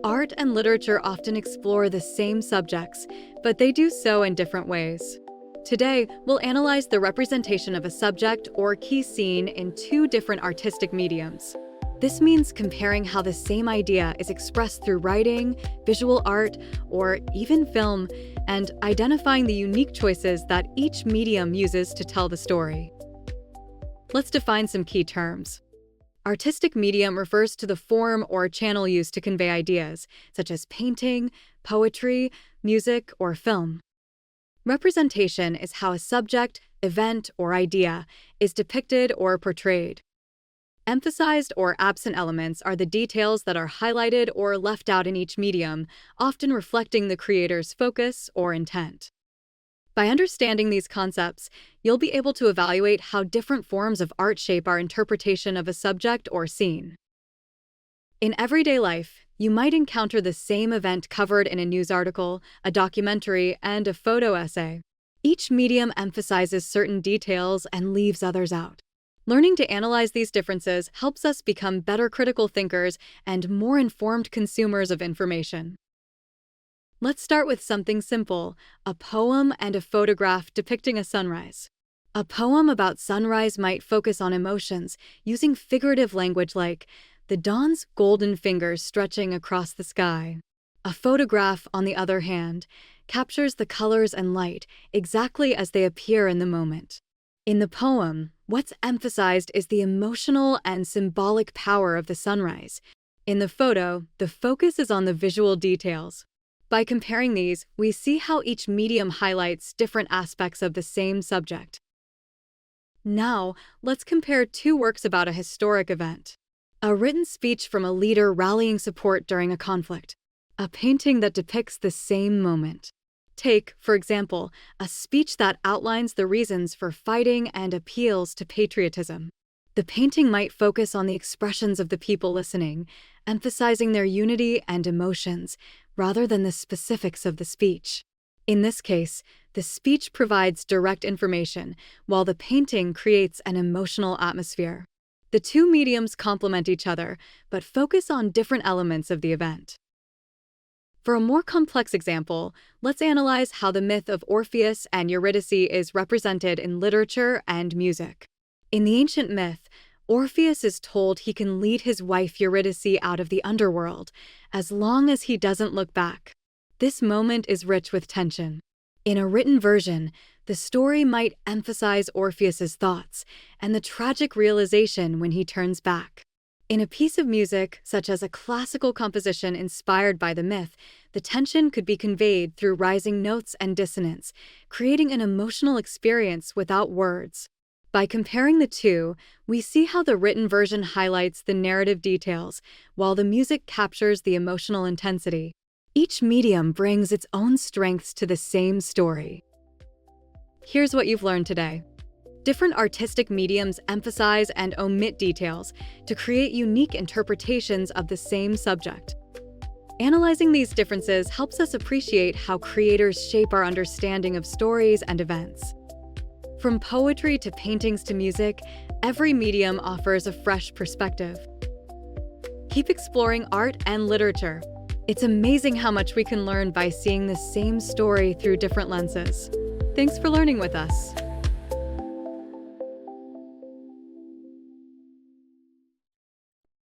Art and literature often explore the same subjects, but they do so in different ways. Today, we'll analyze the representation of a subject or key scene in two different artistic mediums. This means comparing how the same idea is expressed through writing, visual art, or even film, and identifying the unique choices that each medium uses to tell the story. Let's define some key terms. Artistic medium refers to the form or channel used to convey ideas, such as painting, poetry, music, or film. Representation is how a subject, event, or idea is depicted or portrayed. Emphasized or absent elements are the details that are highlighted or left out in each medium, often reflecting the creator's focus or intent. By understanding these concepts, you'll be able to evaluate how different forms of art shape our interpretation of a subject or scene. In everyday life, you might encounter the same event covered in a news article, a documentary, and a photo essay. Each medium emphasizes certain details and leaves others out. Learning to analyze these differences helps us become better critical thinkers and more informed consumers of information. Let's start with something simple, a poem and a photograph depicting a sunrise. A poem about sunrise might focus on emotions, using figurative language like, "The dawn's golden fingers stretching across the sky." A photograph, on the other hand, captures the colors and light exactly as they appear in the moment. In the poem, what's emphasized is the emotional and symbolic power of the sunrise. In the photo, the focus is on the visual details. By comparing these, we see how each medium highlights different aspects of the same subject. Now, let's compare two works about a historic event. A written speech from a leader rallying support during a conflict. A painting that depicts the same moment. Take, for example, a speech that outlines the reasons for fighting and appeals to patriotism. The painting might focus on the expressions of the people listening, emphasizing their unity and emotions, rather than the specifics of the speech. In this case, the speech provides direct information, while the painting creates an emotional atmosphere. The two mediums complement each other, but focus on different elements of the event. For a more complex example, let's analyze how the myth of Orpheus and Eurydice is represented in literature and music. In the ancient myth, Orpheus is told he can lead his wife Eurydice out of the underworld, as long as he doesn't look back. This moment is rich with tension. In a written version, the story might emphasize Orpheus's thoughts and the tragic realization when he turns back. In a piece of music, such as a classical composition inspired by the myth, the tension could be conveyed through rising notes and dissonance, creating an emotional experience without words. By comparing the two, we see how the written version highlights the narrative details, while the music captures the emotional intensity. Each medium brings its own strengths to the same story. Here's what you've learned today. Different artistic mediums emphasize and omit details to create unique interpretations of the same subject. Analyzing these differences helps us appreciate how creators shape our understanding of stories and events. From poetry to paintings to music, every medium offers a fresh perspective. Keep exploring art and literature. It's amazing how much we can learn by seeing the same story through different lenses. Thanks for learning with us.